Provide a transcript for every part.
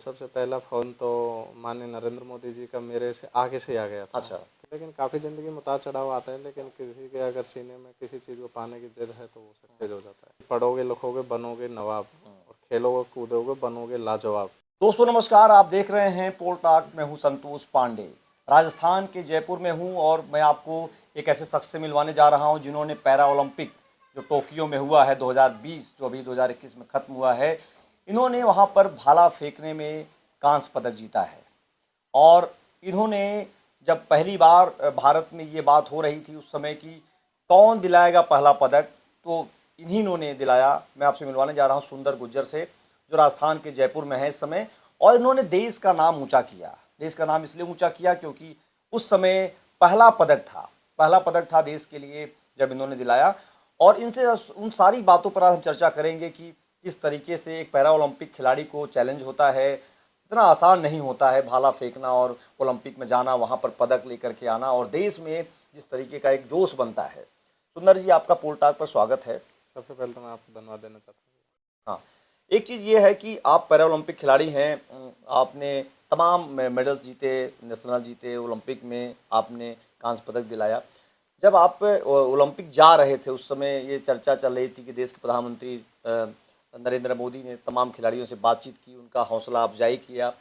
सबसे पहला फ़ोन तो माननीय नरेंद्र मोदी जी का मेरे से आगे से आ गया था। अच्छा। लेकिन काफ़ी ज़िंदगी में उतार चढ़ाव आता है, लेकिन किसी के अगर सीने में किसी चीज़ को पाने की जिद है तो वो सक्सेस हो जाता है। पढ़ोगे लिखोगे बनोगे नवाब, और खेलोगे कूदोगे बनोगे लाजवाब। दोस्तों नमस्कार, आप देख रहे हैं पोल टॉक। मैं हूं संतोष पांडे, राजस्थान के जयपुर में हूं और मैं आपको एक ऐसे शख्स से मिलवाने जा रहा हूं जिन्होंने पैरा ओलंपिक जो टोक्यो में हुआ है 2020, जो अभी 2021 में ख़त्म हुआ है, इन्होंने वहां पर भाला फेंकने में कांस्य पदक जीता है। और इन्होंने जब पहली बार भारत में ये बात हो रही थी उस समय की कौन दिलाएगा पहला पदक, तो इन्हीं ने दिलाया। मैं आपसे मिलवाने जा रहा हूँ सुंदर गुज्जर से, जो राजस्थान के जयपुर में है इस समय, और इन्होंने देश का नाम ऊंचा किया। देश का नाम इसलिए ऊंचा किया क्योंकि उस समय पहला पदक था देश के लिए जब इन्होंने दिलाया। और इनसे उन सारी बातों पर आज हम चर्चा करेंगे कि किस तरीके से एक पैरा ओलंपिक खिलाड़ी को चैलेंज होता है। इतना आसान नहीं होता है भाला फेंकना और ओलंपिक में जाना, वहाँ पर पदक लेकर के आना, और देश में जिस तरीके का एक जोश बनता है। सुंदर जी, आपका पोल टॉक पर स्वागत है। सबसे पहले तो मैं आपको धन्यवाद देना चाहता हूँ। हाँ, एक चीज़ ये है कि आप पैरा ओलंपिक खिलाड़ी हैं। आपने तमाम मेडल्स जीते, नेशनल जीते, ओलंपिक में आपने कांस्य पदक दिलाया। जब आप ओलंपिक जा रहे थे उस समय ये चर्चा चल रही थी कि देश के प्रधानमंत्री नरेंद्र मोदी ने तमाम खिलाड़ियों से बातचीत की, उनका हौसला अफजाई किया,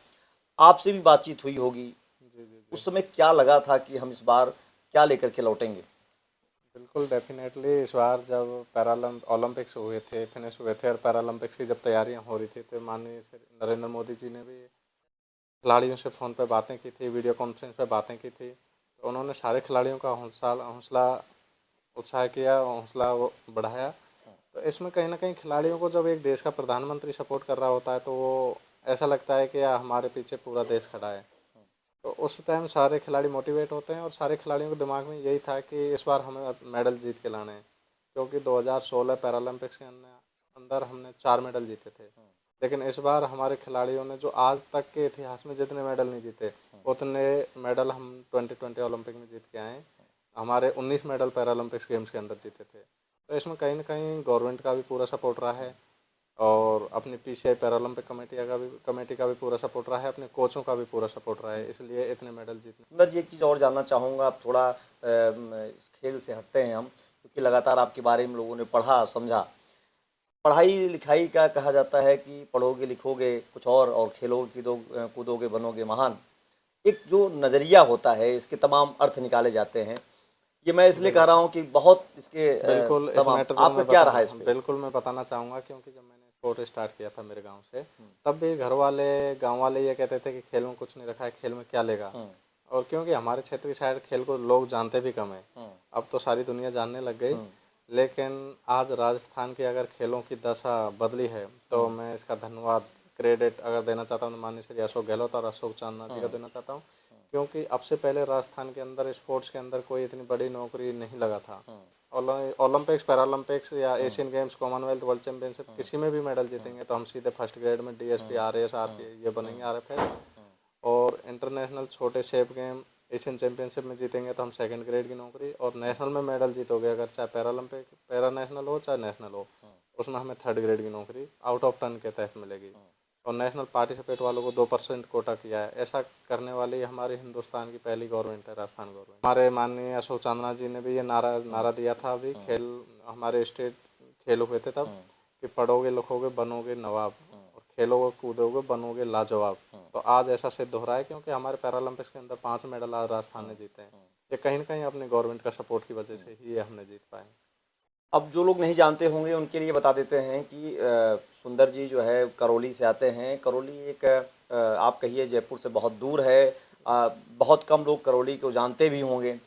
आपसे भी बातचीत हुई होगी। जी, जी, उस जी। समय क्या लगा था कि हम इस बार क्या लेकर के लौटेंगे? बिल्कुल डेफ़िनेटली इस बार जब ओलंपिक्स हुए थे, फिनिश हुए थे और पैरालंपिक्स की जब तैयारियां हो रही थी, तो माननीय श्री नरेंद्र मोदी जी ने भी खिलाड़ियों से फ़ोन पे बातें की थी, वीडियो कॉन्फ्रेंस पे बातें की थी। तो उन्होंने सारे खिलाड़ियों का हौसला हौसला उत्साह किया, हौसला वो बढ़ाया। तो इसमें कहीं न कहीं खिलाड़ियों को जब एक देश का प्रधानमंत्री सपोर्ट कर रहा होता है, तो वो ऐसा लगता है कि हमारे पीछे पूरा देश खड़ा है। तो उस टाइम सारे खिलाड़ी मोटिवेट होते हैं और सारे खिलाड़ियों के दिमाग में यही था कि इस बार हमें मेडल जीत के लाने हैं, क्योंकि 2016 पैरालंपिक्स के अंदर हमने 4 मेडल जीते थे। लेकिन इस बार हमारे खिलाड़ियों ने जो आज तक के इतिहास में जितने मेडल नहीं जीते, उतने मेडल हम 2020 ओलंपिक में जीत के आए हैं। हमारे 19 मेडल पैरालंपिक्स गेम्स के अंदर जीते थे। तो इसमें कहीं न कहीं गवर्नमेंट का भी पूरा सपोर्ट रहा है, और अपनी पीसीआई पैरालंपिक कमेटी का भी पूरा सपोर्ट रहा है, अपने कोचों का भी पूरा सपोर्ट रहा है, इसलिए इतने मेडल जीतने। सुंदर जी, एक चीज़ और जानना चाहूँगा। आप थोड़ा इस खेल से हटते हैं हम, क्योंकि लगातार आपके बारे में लोगों ने पढ़ा समझा। पढ़ाई लिखाई का कहा जाता है कि पढ़ोगे लिखोगे कुछ और खेलोगे कूदोगे बनोगे महान। एक जो नज़रिया होता है इसके तमाम अर्थ निकाले जाते हैं। ये मैं इसलिए कह रहा हूँ कि बहुत इसके बिल्कुल इस तमाम, मैटर को आपका क्या रहा इस पे? बिल्कुल मैं बताना चाहूँगा, क्योंकि जब मैंने स्पोर्ट स्टार्ट किया था मेरे गांव से, तब भी गांव वाले ये कहते थे कि खेल में कुछ नहीं रखा है, खेल में क्या लेगा। और क्योंकि हमारे क्षेत्र की साइड खेल को लोग जानते भी कम है, अब तो सारी दुनिया जानने लग गई। लेकिन आज राजस्थान की अगर खेलों की दशा बदली है, तो मैं इसका धन्यवाद क्रेडिट अगर देना चाहता हूँ तो माननीय श्री अशोक गहलोत और अशोक चांदना जी का देना चाहता हूँ, क्योंकि अब से पहले राजस्थान के अंदर स्पोर्ट्स के अंदर कोई इतनी बड़ी नौकरी नहीं लगा था। ओलंपिक्स पैरालंपिक्स या Asian games Commonwealth world championship किसी में भी मेडल जीतेंगे तो हम सीधे फर्स्ट ग्रेड में डीएसपी आरएएस आरपीए ये बनेंगे, आरएफएस। और इंटरनेशनल छोटे शेप गेम एशियन चैंपियनशिप में जीतेंगे तो हम सेकंड ग्रेड की नौकरी, और नेशनल में मेडल जीतोगे अगर चाहे पैरालंपिक पैरा नेशनल हो चाहे नेशनल हो, उसमें हमें थर्ड ग्रेड की नौकरी आउट ऑफ टर्न के तहत मिलेगी। और नेशनल पार्टिसिपेट वालों को 2% कोटा किया है। ऐसा करने वाली हमारी हिंदुस्तान की पहली गवर्नमेंट है, राजस्थान गवर्नमेंट। हमारे माननीय अशोक चांदना जी ने भी ये नारा दिया था अभी खेल हमारे स्टेट खेल हुए थे तब, कि पढ़ोगे लिखोगे बनोगे नवाब, और खेलोगे कूदोगे बनोगे लाजवाब। तो आज ऐसा सिद्ध हो रहा है, क्योंकि हमारे पैरालंपिक्स के अंदर 5 मेडल आज राजस्थान ने जीते हैं। ये कहीं न कहीं अपनी गवर्नमेंट का सपोर्ट की वजह से ही ये हमने जीत पाए। अब जो लोग नहीं जानते होंगे उनके लिए बता देते हैं कि सुंदर जी जो है करौली से आते हैं। करौली एक आप कहिए जयपुर से बहुत दूर है। बहुत कम लोग करौली को जानते भी होंगे।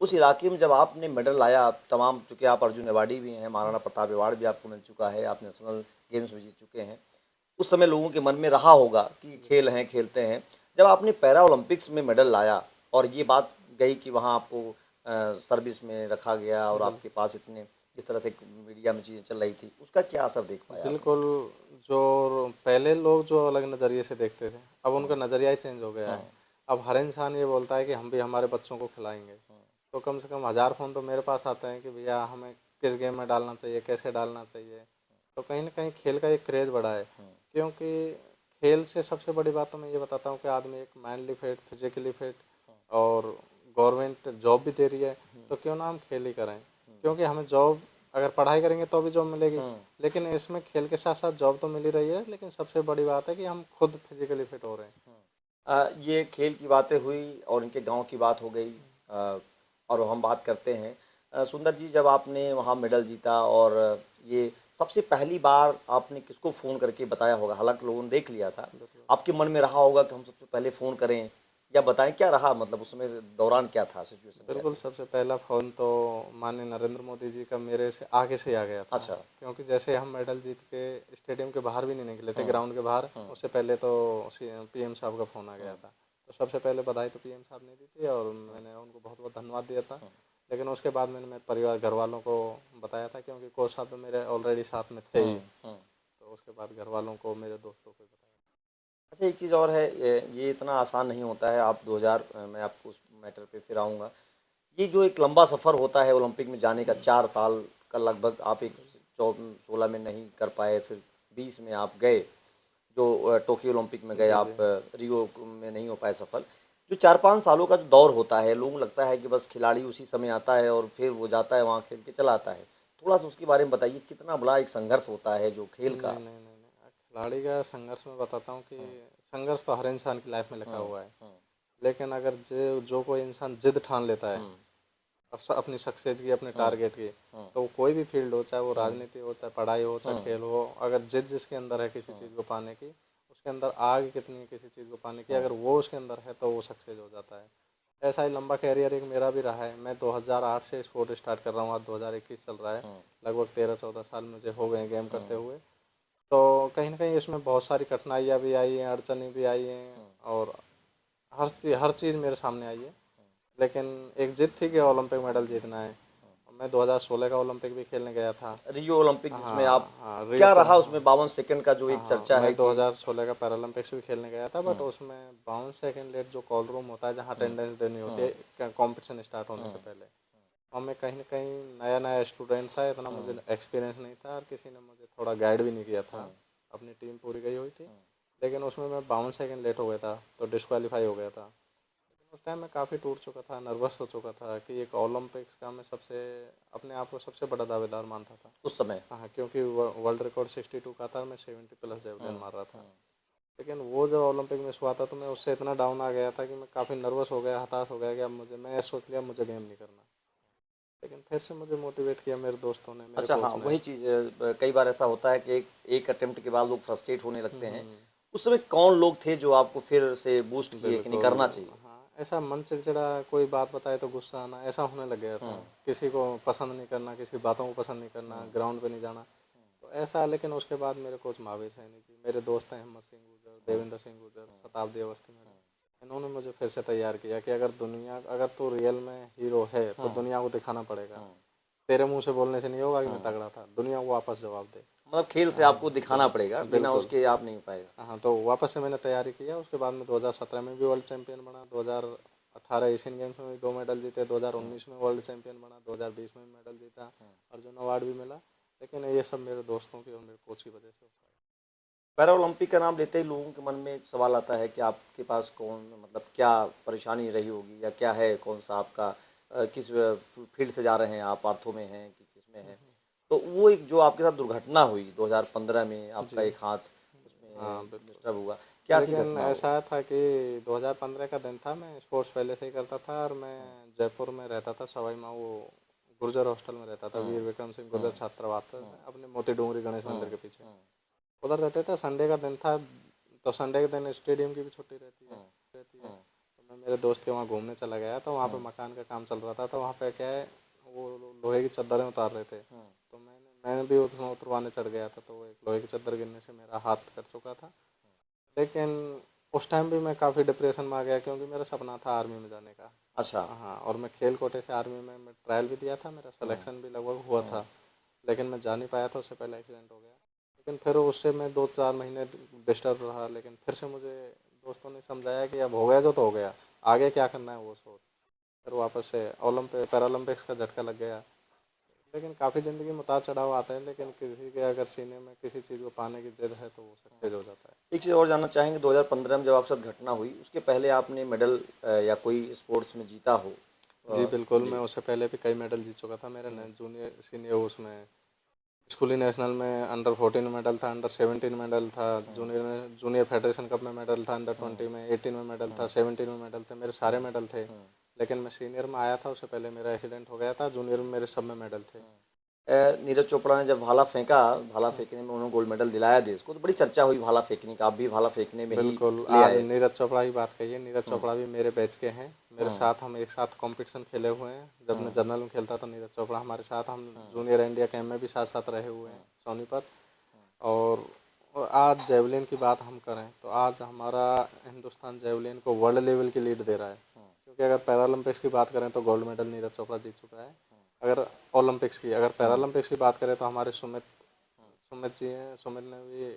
उस इलाके में जब आपने मेडल लाया, तमाम, चूँकि आप अर्जुन अवार्डी भी हैं, महाराणा प्रताप अवार्ड भी आपको मिल चुका है, आप नेशनल गेम्स में जीत चुके हैं, उस समय लोगों के मन में रहा होगा कि खेल हैं, खेलते हैं। जब आपने पैरा ओलंपिक्स में मेडल लाया और ये बात गई कि वहाँ आपको सर्विस में रखा गया और आपके पास इतने इस तरह से मीडिया में चीज़ें चल रही थी, उसका क्या असर देख पाया आपने? बिल्कुल, जो पहले लोग जो अलग नज़रिए से देखते थे, अब उनका नज़रिया ही चेंज हो गया है। अब हर इंसान ये बोलता है कि हम भी हमारे बच्चों को खिलाएँगे। तो कम से कम 1000 फ़ोन तो मेरे पास आते हैं कि भैया हमें किस गेम में डालना चाहिए, कैसे डालना चाहिए। तो कहीं न कहीं खेल का एक क्रेज़ बढ़ा है, क्योंकि खेल से सबसे बड़ी बात तो मैं ये बताता हूँ कि आदमी एक मेंटली फिट, फिजिकली फिट, और गवर्नमेंट जॉब भी दे रही है, तो क्यों ना हम खेल ही करें। क्योंकि हमें जॉब, अगर पढ़ाई करेंगे तो भी जॉब मिलेगी, लेकिन इसमें खेल के साथ साथ जॉब तो मिल ही रही है, लेकिन सबसे बड़ी बात है कि हम खुद फिजिकली फिट हो रहे हैं। ये खेल की बातें हुई और इनके गांव की बात हो गई। और हम बात करते हैं सुंदर जी, जब आपने वहाँ मेडल जीता और ये सबसे पहली बार आपने किसको फ़ोन करके बताया होगा? हालांकि लोगों ने देख लिया था, आपके मन में रहा होगा कि हम सबसे पहले फ़ोन करें, या बताएं क्या रहा, मतलब उसमें दौरान क्या था, सिचुएशन क्या बिल्कुल, थी? सबसे पहला फ़ोन तो माननीय नरेंद्र मोदी जी का मेरे से आगे से ही आ गया था। अच्छा। क्योंकि जैसे हम मेडल जीत के स्टेडियम के बाहर भी नहीं निकले थे, ग्राउंड के बाहर, उससे पहले तो पीएम साहब का फ़ोन आ गया था। तो सबसे पहले बधाई तो पीएम साहब ने दी थी और मैंने उनको बहुत बहुत धन्यवाद दिया था। लेकिन उसके बाद मैंने मेरे परिवार घर वालों को बताया था, क्योंकि कोच साहब तो मेरे ऑलरेडी साथ में थे ही। तो उसके बाद घर वालों को, मेरे दोस्तों को बताया। अच्छा, एक चीज़ और है, ये इतना आसान नहीं होता है। आप 2000, मैं आपको उस मैटर पे फिर आऊँगा। ये जो एक लंबा सफ़र होता है ओलंपिक में जाने का, 4 साल का लगभग, आप एक 16 में नहीं कर पाए, फिर 20 में आप गए, जो टोक्यो ओलंपिक में गए जी, आप, जी। रियो में नहीं हो पाए सफल। जो 4-5 सालों का जो दौर होता है, लोगों को लगता है कि बस खिलाड़ी उसी समय आता है और फिर वो जाता है वहाँ खेल के चला आता है। थोड़ा सा उसके बारे में बताइए, कितना बड़ा एक संघर्ष होता है जो खेल नहीं, का। नहीं, नहीं, नहीं। खिलाड़ी का संघर्ष मैं बताता हूँ कि संघर्ष तो हर इंसान की लाइफ में लिखा हम्म, हुआ है। हम्म, लेकिन अगर जो जो कोई इंसान जिद ठान लेता है हम्म, अपनी सक्सेस की, अपने हम्म, टारगेट की, हम्म, तो कोई भी फील्ड हो, चाहे वो हम्म, राजनीति हो, चाहे पढ़ाई हो, चाहे हम्म, खेल हो, अगर जिद जिसके अंदर है किसी हम्म, चीज़ को पाने की, उसके अंदर आग कितनी है किसी चीज़ को पाने की, हम्म, अगर वो उसके अंदर है तो वो सक्सेस हो जाता है। ऐसा ही लंबा कैरियर एक मेरा भी रहा है। मैं 2008 से स्पोर्ट स्टार्ट कर रहा हूँ, आज 2021 चल रहा है। हम्म, लगभग 13-14 साल मुझे हो गए गेम करते हम्म, हुए। तो कहीं ना कहीं इसमें बहुत सारी कठिनाइयाँ भी आई हैं, अड़चनें भी आई हैं, और हर चीज़ मेरे सामने आई है। लेकिन एक जिद थी कि ओलंपिक मेडल जीतना है। और मैं 2016 का ओलंपिक भी खेलने गया था। रियो ओलंपिक जिसमें आप, हाँ, हाँ, रियो क्या तो रहा हाँ। उसमें 52 सेकंड का जो हाँ, एक हाँ, चर्चा है मैं कि। 2016 का पैरालंपिक्स भी खेलने गया था, बट हम्म, उसमें 52 सेकंड लेट जो कॉल रूम होता है, जहाँ हम्म, अटेंडेंस देनी होती हम्म, है कंपटीशन स्टार्ट होने से हम्म, पहले, और मैं कहीं ना कहीं नया नया स्टूडेंट था, इतना हम्म, मुझे एक्सपीरियंस नहीं था, और किसी ने मुझे थोड़ा गाइड भी नहीं किया था। हम्म, अपनी टीम पूरी गई हुई थी, लेकिन उसमें मैं 52 सेकंड लेट हो गया था, तो डिस्क्वालीफाई हो गया था। उस टाइम मैं काफ़ी टूट चुका था, नर्वस हो चुका था कि एक ओलंपिक्स का मैं सबसे, अपने आप को सबसे बड़ा दावेदार मानता था। उस समय। हाँ, क्योंकि वर्ल्ड रिकॉर्ड 62 का था, मैं 70 प्लस जेवलिन हम्म, मार रहा था। हम्म, लेकिन वो जब ओलंपिक में हुआ था, तो मैं उससे इतना डाउन आ गया था कि मैं काफ़ी नर्वस हो गया, हताश हो गया कि अब मैं सोच लिया मुझे गेम नहीं करना। लेकिन फिर से मुझे मोटिवेट किया मेरे दोस्तों ने, मेरे अच्छा, हाँ, कोच ने। वही चीज़, कई बार ऐसा होता है कि एक अटेम्प्ट के बाद लोग फ्रस्ट्रेट होने लगते हैं। हम्म। उस समय कौन लोग थे जो आपको फिर से बूस्ट किए कि नहीं, बिल्कुल। करना चाहिए? हाँ, ऐसा मन चिड़चिड़ा, कोई बात बताए तो गुस्सा आना, ऐसा होने लग गया था। हम्म, किसी को पसंद नहीं करना, किसी बातों को पसंद नहीं करना, हम्म, ग्राउंड पे नहीं जाना, तो ऐसा। लेकिन उसके बाद मेरे कोच महावीर सैनी जी, मेरे दोस्त हैं हिम्मत सिंह गुर्जर, हम्म, देवेंद्र सिंह गुर्जर, शताब्दी अवस्थी मेरे, इन्होंने मुझे फिर से तैयार किया कि अगर तू रियल में हीरो है तो हम्म, दुनिया को दिखाना पड़ेगा। हम्म। तेरे मुंह से बोलने से नहीं होगा कि मैं तगड़ा था, दुनिया को वापस जवाब दे। मतलब खेल से हाँ, आपको दिखाना पड़ेगा, बिना बिल्कुल। उसके आप नहीं हो पाएगा। हाँ, तो वापस से मैंने तैयारी किया। उसके बाद में 2017 में भी वर्ल्ड चैंपियन बना, 2018 एशियन गेम्स में भी 2 मेडल जीते, 2019 में वर्ल्ड चैंपियन बना, 2020 में भी मेडल जीता, अर्जुन अवार्ड भी मिला। लेकिन ये सब मेरे दोस्तों की और मेरे कोच की वजह से हो पाया। पैरा ओलंपिक का नाम लेते ही लोगों के मन में एक सवाल आता है कि आपके पास कौन, मतलब क्या परेशानी रही होगी, या क्या है, कौन सा आपका, किस फील्ड से जा रहे हैं आप, आर्थो में हैं कि किस में हैं। तो वो एक जो आपके साथ दुर्घटना हुई 2015 में, आपका जी। एक हाथ हाँ, उसमें बिल्कुल। डिस्टर्ब हुआ, क्या थी लेकिन घटना वो? ऐसा था कि 2015 का दिन था, मैं स्पोर्ट्स पहले से ही करता था, और मैं जयपुर में रहता था, सवाई माऊ गुर्जर हॉस्टल में रहता था, वीर हम्म, विक्रम सिंह गुर्जर हम्म, छात्रावास में, हम्म, अपने मोती डूंगरी गणेश हम्म, मंदिर के पीछे हम्म, उधर रहते थे। संडे का दिन था, तो संडे के दिन स्टेडियम की भी छुट्टी हम्म, रहती है। हम्म, तो मैं मेरे दोस्त के वहाँ घूमने चला गया, तो वहाँ पे हम्म, मकान का काम चल रहा था, तो वहाँ पे क्या है, वो लोहे की चद्दरें उतार रहे थे, हम्म, तो मैंने भी उसमें उतरवाने चढ़ गया था, तो वो एक लोहे की चद्दर गिरने से मेरा हाथ कट चुका था। लेकिन उस टाइम भी मैं काफ़ी डिप्रेशन में आ गया, क्योंकि मेरा सपना था आर्मी में जाने का। अच्छा। हाँ, और मैं खेल कोटे से आर्मी में मैं ट्रायल भी दिया था, मेरा हम्म, सिलेक्शन भी लगभग हुआ हम्म, था। लेकिन मैं जा नहीं पाया था, उससे पहले एक्सीडेंट हो गया। लेकिन फिर उससे मैं 2-4 महीने डिस्टर्ब रहा, लेकिन फिर से मुझे दोस्तों ने समझाया कि अब हो गया जो तो हो गया, आगे क्या करना है वो सोच। फिर वापस से ओलंपिक पैरालंपिक्स का झटका लग गया। लेकिन काफ़ी ज़िंदगी में उतार चढ़ाव आता है, लेकिन किसी के अगर सीने में किसी चीज़ को पाने की जिद है तो वो सक्सेस हो जाता है। एक चीज़ और जानना चाहेंगे, 2015 में जब आपके साथ घटना हुई उसके पहले आपने मेडल या कोई स्पोर्ट्स में जीता हो? जी बिल्कुल, जी। मैं उससे पहले भी कई मेडल जीत चुका था। मेरे जूनियर सीनियर उसमें स्कूली नेशनल में अंडर 14 में मेडल था, अंडर 17 में मेडल था, जूनियर में जूनियर फेडरेशन कप में मेडल था, अंडर 20 में, 18 में मेडल था, 17 में मेडल थे, मेरे सारे मेडल थे। लेकिन मैं सीनियर में आया था, उससे पहले मेरा एक्सीडेंट हो गया था। जूनियर में मेरे सब में मेडल थे। नीरज चोपड़ा ने जब भाला फेंका, भाला फेंकने में उन्होंने गोल्ड मेडल दिलाया देश को, तो बड़ी चर्चा हुई भाला फेंकने का, आप भी भाला फेंकने में ही बिल्कुल, ले आज आए। नीरज चोपड़ा की बात कही है। नीरज चोपड़ा भी मेरे बैच के हैं। मेरे साथ हम एक साथ कंपटीशन खेले हुए हैं। जब मैं जनरल में खेलता था, नीरज चोपड़ा हमारे साथ, हम जूनियर इंडिया कैंप में भी साथ साथ रहे हुए हैं सोनीपत। और आज जेवलिन की बात हम करें तो आज हमारा हिंदुस्तान जेवलिन को वर्ल्ड लेवल की लीड दे रहा है। क्योंकि अगर पैरालंपिक्स की बात करें तो गोल्ड मेडल नीरज चोपड़ा जीत चुका है। अगर पैरालंपिक्स की बात करें तो हमारे सुमित सुमित जी हैं। सुमित ने भी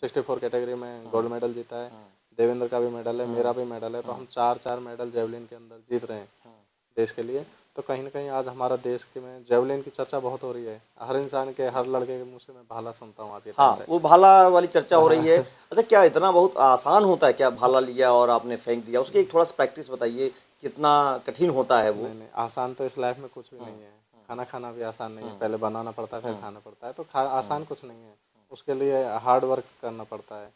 64 कैटेगरी में गोल्ड मेडल जीता है। देवेंद्र का भी मेडल है, मेरा भी मेडल है। तो हम चार चार मेडल जेवलिन के अंदर जीत रहे हैं देश के लिए। तो कहीं ना कहीं आज हमारा देश के में जेवलिन की चर्चा बहुत हो रही है। हर इंसान के, हर लड़के के मुंह से मैं भाला सुनता हूँ आज के टाइम हाँ, वो भाला वाली चर्चा हो रही है। अच्छा, क्या इतना बहुत आसान होता है क्या? भाला लिया और आपने फेंक दिया, उसकी एक थोड़ा सा प्रैक्टिस बताइए, कितना कठिन होता है वो? नहीं नहीं, आसान तो इस लाइफ में कुछ भी नहीं है। खाना खाना भी आसान नहीं है। पहले बनाना पड़ता है, फिर खाना पड़ता है। तो आसान कुछ नहीं है। उसके लिए हार्ड वर्क करना पड़ता है।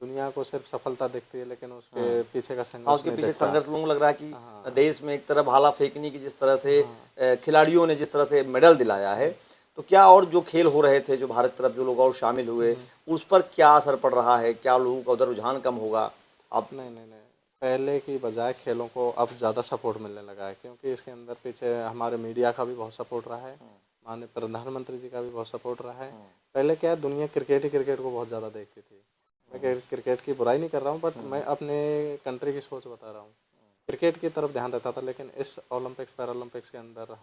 दुनिया को सिर्फ सफलता दिखती है, लेकिन उसके पीछे का हाँ, संघर्ष उसके नहीं पीछे दिखता। संघर्ष लोगों को लग रहा है कि हाँ देश में एक तरह भाला फेंकने की जिस तरह से हाँ। खिलाड़ियों ने जिस तरह से मेडल दिलाया है, तो क्या और जो खेल हो रहे थे, जो भारत तरफ जो लोग और शामिल हुए, उस पर क्या असर पड़ रहा है? क्या लोगों का उधर रुझान कम होगा? आप नहीं नहीं नहीं, पहले की बजाय खेलों को अब ज़्यादा सपोर्ट मिलने लगा है। क्योंकि इसके अंदर पीछे हमारे मीडिया का भी बहुत सपोर्ट रहा है। माननीय प्रधानमंत्री जी का भी बहुत सपोर्ट रहा है। पहले क्या है, दुनिया क्रिकेट ही क्रिकेट को बहुत ज़्यादा देखती थी। मैं क्रिकेट की बुराई नहीं कर रहा हूँ, बट मैं अपने कंट्री की सोच बता रहा हूँ। क्रिकेट की तरफ ध्यान देता था, लेकिन इस ओलंपिक्स पैरालंपिक्स के अंदर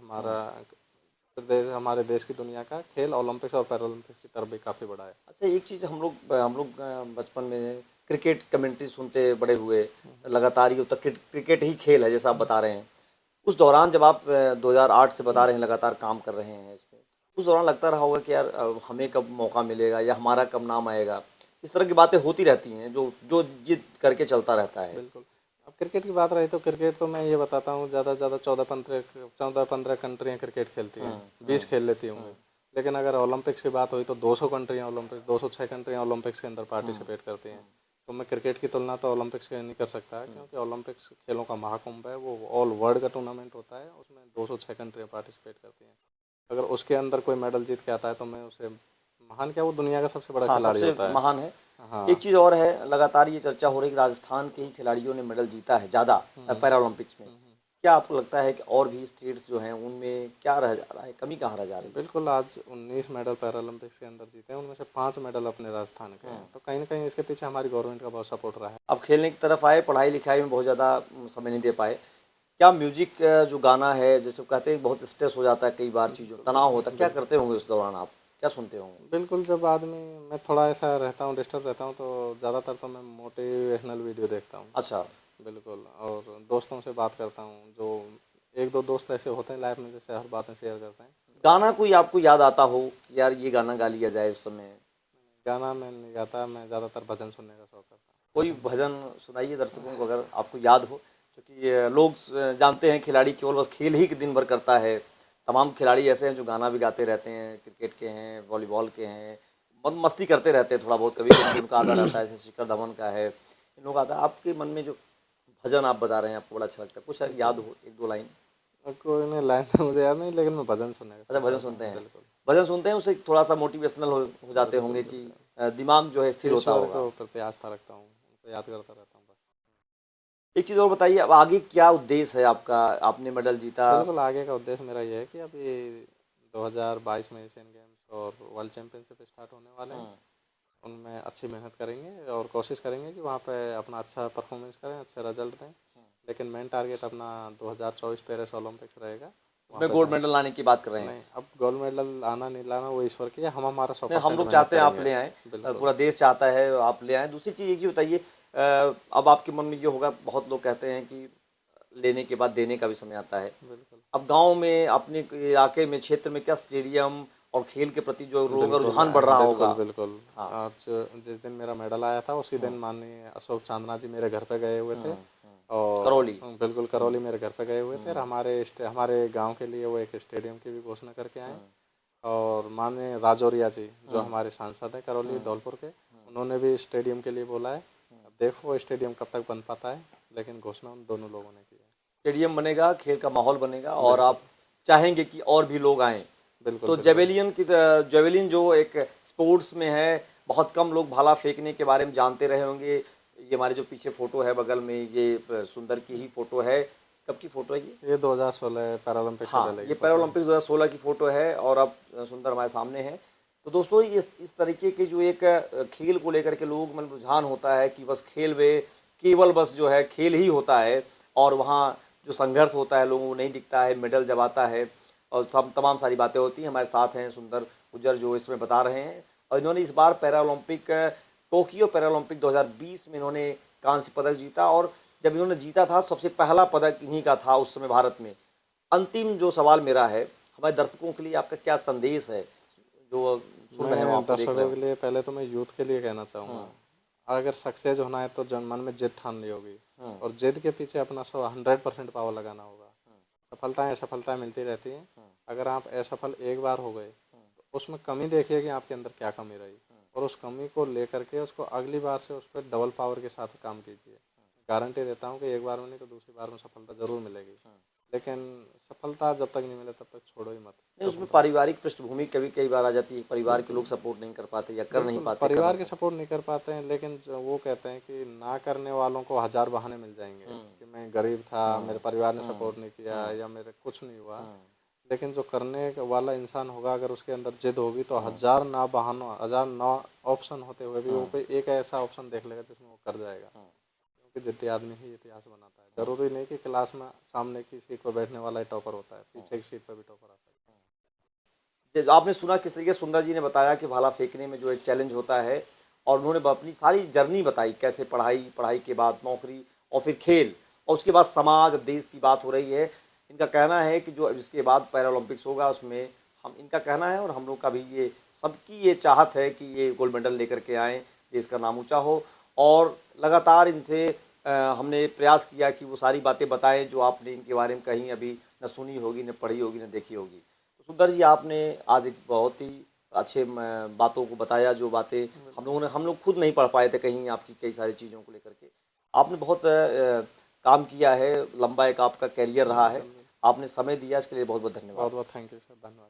हमारे देश की दुनिया का खेल ओलंपिक्स और पैरालंपिक्स की तरफ भी काफ़ी बड़ा है। अच्छा, एक चीज़ हम लोग बचपन में क्रिकेट कमेंट्री सुनते बड़े हुए, लगातार ये तक क्रिकेट ही खेल है जैसा आप बता रहे हैं। उस दौरान जब आप 2008 से बता रहे हैं लगातार काम कर रहे हैं इसमें, उस दौरान लगता रहा होगा कि यार हमें कब मौका मिलेगा या हमारा कब नाम आएगा? इस तरह की बातें होती रहती हैं जो जो जिद करके चलता रहता है। बिल्कुल। अब क्रिकेट की बात रही तो क्रिकेट तो मैं ये बताता हूँ, ज़्यादा से ज़्यादा 14-15 कंट्रियाँ क्रिकेट खेलती हैं, 20 खेल लेती होंगी। लेकिन अगर ओलंपिक्स की बात हुई तो 200 कंट्रियाँ ओलंपिक्स 206 कंट्रियाँ ओलंपिक्स के अंदर पार्टिसिपेट करती हैं। तो मैं क्रिकेट की तुलना तो ओलंपिक्स से नहीं कर सकता, क्योंकि ओलंपिक्स खेलों का महाकुंभ है। वो ऑल वर्ल्ड का टूर्नामेंट होता है, उसमें 206 कंट्रियाँ पार्टिसिपेट करती हैं। अगर उसके अंदर कोई मेडल जीत के आता है तो मैं उसे महान, क्या वो दुनिया का सबसे बड़ा हाँ, खिलाड़ी सबसे होता है। महान है। एक हाँ। चीज़ और है, लगातार ये चर्चा हो रही है कि राजस्थान के ही खिलाड़ियों ने मेडल जीता है ज़्यादा पैरा ओलंपिक्स में। क्या आपको लगता है कि और भी स्टेट्स जो हैं उनमें क्या रह जा रहा है, कमी कहाँ रह जा रही है? बिल्कुल, आज 19 मेडल पैरालंपिक्स के अंदर जीते हैं, उनमें से 5 मेडल अपने राजस्थान के हैं। तो कहीं ना कहीं इसके पीछे हमारी गवर्नमेंट का बहुत सपोर्ट रहा है। अब खेलने की तरफ आए, पढ़ाई लिखाई में बहुत ज़्यादा समय नहीं दे पाए। क्या म्यूजिक जो गाना है, जैसे वो कहते हैं बहुत स्ट्रेस हो जाता है, कई बार चीज़ों तनाव होता है, क्या करते होंगे उस दौरान आप? क्या सुनते होंगे? बिल्कुल, जब आदमी, मैं थोड़ा ऐसा रहता हूँ, डिस्टर्ब रहता हूँ, तो ज़्यादातर तो मैं मोटिवेशनल वीडियो देखता हूँ। अच्छा। बिल्कुल, और दोस्तों से बात करता हूँ। जो एक दो दोस्त ऐसे होते हैं लाइफ में, जैसे हर बातें शेयर करते हैं। गाना कोई आपको याद आता हो कि यार ये गाना गा लिया जाए इस समय? गाना मैं नहीं गाता, मैं ज़्यादातर भजन सुनने का शौक करता कोई भजन सुनाइए दर्शकों को अगर आपको याद हो, क्योंकि ये लोग जानते हैं खिलाड़ी केवल बस खेल ही दिन भर करता है। तमाम खिलाड़ी ऐसे हैं जो गाना भी गाते रहते हैं, क्रिकेट के हैं, वॉलीबॉल के हैं, बहुत मस्ती करते रहते हैं, थोड़ा बहुत कभी कभी उनका आता रहता है, जैसे शिखर धवन का है, इन लोग आता है। आपके मन में जो भजन आप बता रहे हैं आपको बड़ा अच्छा लगता है, कुछ याद हो एक दो लाइन? हूँ। कोई नहीं, लाइन तो मुझे याद नहीं, लेकिन मैं भजन सुनने का अच्छा, शौक भजन करता सुनते हूँ। हैं। बिल्कुल भजन सुनते हैं, उससे थोड़ा सा मोटिवेशनल हो जाते बिल्कुल होंगे कि बिल्कुल। दिमाग जो है स्थिर होता ईश्वर होगा। को प्रति आस्था रखता हूँ, उनको याद करता रहता हूँ बस। एक चीज़ और बताइए, अब आगे क्या उद्देश्य है आपका? आपने मेडल जीता। बिल्कुल, आगे का उद्देश्य मेरा ये है कि अभी 2022 में एशियन गेम्स और वर्ल्ड चैंपियनशिप स्टार्ट होने वाले हैं। उनमें अच्छी मेहनत करेंगे और कोशिश करेंगे कि वहाँ पे अपना अच्छा परफॉर्मेंस करें, अच्छे रिजल्ट दें। लेकिन मेन टारगेट अपना 2024 पेरिस ओलंपिक्स रहेगा, वहाँ उसमें पे गोल्ड जाएं। मेडल लाने की बात कर रहे हैं? नहीं, अब गोल्ड मेडल आना नहीं लाना वो ईश्वर की है। हम हमारा नहीं, हम 100% लोग मेहनत चाहते हैं आप करेंगे। ले आएँ, बिल्कुल। पूरा देश चाहता है आप ले आएँ। दूसरी चीज़ एक चीज़ बताइए, अब आपके मन में ये होगा, बहुत लोग कहते हैं कि लेने के बाद देने का भी समय आता है। बिल्कुल अब गांव में अपने इलाके में क्षेत्र में क्या स्टेडियम और खेल के प्रति जो लोगों का रुझान बढ़ रहा बिल्कुल होगा? बिल्कुल। हाँ। आज जिस दिन मेरा मेडल आया था उसी दिन माननीय अशोक चांदना जी मेरे घर पे गए हुए थे, और करौली। बिल्कुल करौली मेरे घर पे गए हुए थे, और हमारे गांव के लिए वो एक स्टेडियम की भी घोषणा करके आए। और माननीय राजौरिया जी जो हमारे सांसद हैं करौली धौलपुर के, उन्होंने भी स्टेडियम के लिए बोला है। अब देखो वो स्टेडियम कब तक बन पाता है, लेकिन घोषणा उन दोनों लोगों ने की है। स्टेडियम बनेगा, खेल का माहौल बनेगा और बिल्कुल आप चाहेंगे कि और भी लोग आएं। बिल्कुल तो बिल्कुल जेवेलिन जो एक स्पोर्ट्स में है, बहुत कम लोग भाला फेंकने के बारे में जानते रहे होंगे। ये हमारे जो पीछे फोटो है बगल में, ये सुंदर की ही फोटो है। कब की फोटो है ये? ये 2016 पैरालंपिक से हाँ, पहले की ये फोटो है। पैरालंपिक्स 2016 की फोटो है और अब सुंदर हमारे सामने है। तो दोस्तों इस तरीके के जो एक खेल को लेकर के लोग मतलब रुझान होता है कि बस खेल में केवल बस जो है खेल ही होता है, और वहाँ जो संघर्ष होता है लोगों को नहीं दिखता है। मेडल जब आता है और सब तमाम सारी बातें होती हैं। हमारे साथ हैं सुंदर गुजर जो इसमें बता रहे हैं, और इन्होंने इस बार टोक्यो पैरालंपिक 2020 में इन्होंने कांस्य पदक जीता, और जब इन्होंने जीता था सबसे पहला पदक इन्हीं का था उस समय भारत में। अंतिम जो सवाल मेरा है, हमारे दर्शकों के लिए आपका क्या संदेश है जो सुन रहे हो, मैं आपको देख रहे दर्शकों हो? के लिए पहले तो मैं यूथ के लिए कहना चाहूँगा, अगर सक्सेस होना है तो जन मन में जिद ठान ली होगी, और जिद के पीछे अपना 100% पावर लगाना होगा। असफलताएं मिलती रहती हैं। अगर आप असफल एक बार हो गए तो उसमें कमी देखिए कि आपके अंदर क्या कमी रही, और उस कमी को लेकर के उसको अगली बार से उस पर डबल पावर के साथ काम कीजिए। गारंटी देता हूँ कि एक बार में नहीं तो दूसरी बार में सफलता जरूर मिलेगी, लेकिन सफलता जब तक नहीं मिले तब तक छोड़ो ही मत। नहीं, उसमें पारिवारिक पृष्ठभूमि कभी कई बार आ जाती है, परिवार के लोग सपोर्ट नहीं कर पाते या कर नहीं बिल्कुल पाते, करना परिवार के चाहते। सपोर्ट नहीं कर पाते हैं, लेकिन जो वो कहते हैं कि ना करने वालों को हजार बहाने मिल जाएंगे कि मैं गरीब था, मेरे परिवार ने सपोर्ट नहीं किया, या मेरे कुछ नहीं हुआ। लेकिन जो करने वाला इंसान होगा, अगर उसके अंदर जिद होगी तो हजार ना ऑप्शन होते हुए भी वो कोई एक ऐसा ऑप्शन देख लेगा जिसमें वो कर जाएगा। क्योंकि जिद्दी आदमी ही इतिहास बनाता है। जरूरी नहीं कि क्लास में सामने की सीट पर बैठने वाला ही टॉपर होता है, पीछे की सीट पर भी टॉपर आता है। जैसे आपने सुना किस तरीके से सुंदर जी ने बताया कि भाला फेंकने में जो एक चैलेंज होता है, और उन्होंने अपनी सारी जर्नी बताई, कैसे पढ़ाई के बाद नौकरी और फिर खेल, और उसके बाद समाज, अब देश की बात हो रही है। इनका कहना है कि जो इसके बाद पैरालंपिक्स होगा उसमें हम, इनका कहना है और हम लोग का भी ये सबकी ये चाहत है कि ये गोल्ड मेडल लेकर के आएँ, देश का नाम ऊँचा हो। और लगातार इनसे हमने प्रयास किया कि वो सारी बातें बताएं जो आपने इनके बारे में कहीं अभी न सुनी होगी, न पढ़ी होगी, न देखी होगी। तो सुंदर जी, आपने आज एक बहुत ही अच्छे बातों को बताया, जो बातें हम लोग खुद नहीं पढ़ पाए थे कहीं, आपकी कई सारी चीज़ों को लेकर के आपने बहुत काम किया है। लंबा एक आपका कैरियर रहा है। आपने समय दिया, इसके लिए बहुत बहुत धन्यवाद। बहुत बहुत थैंक यू सर, धन्यवाद।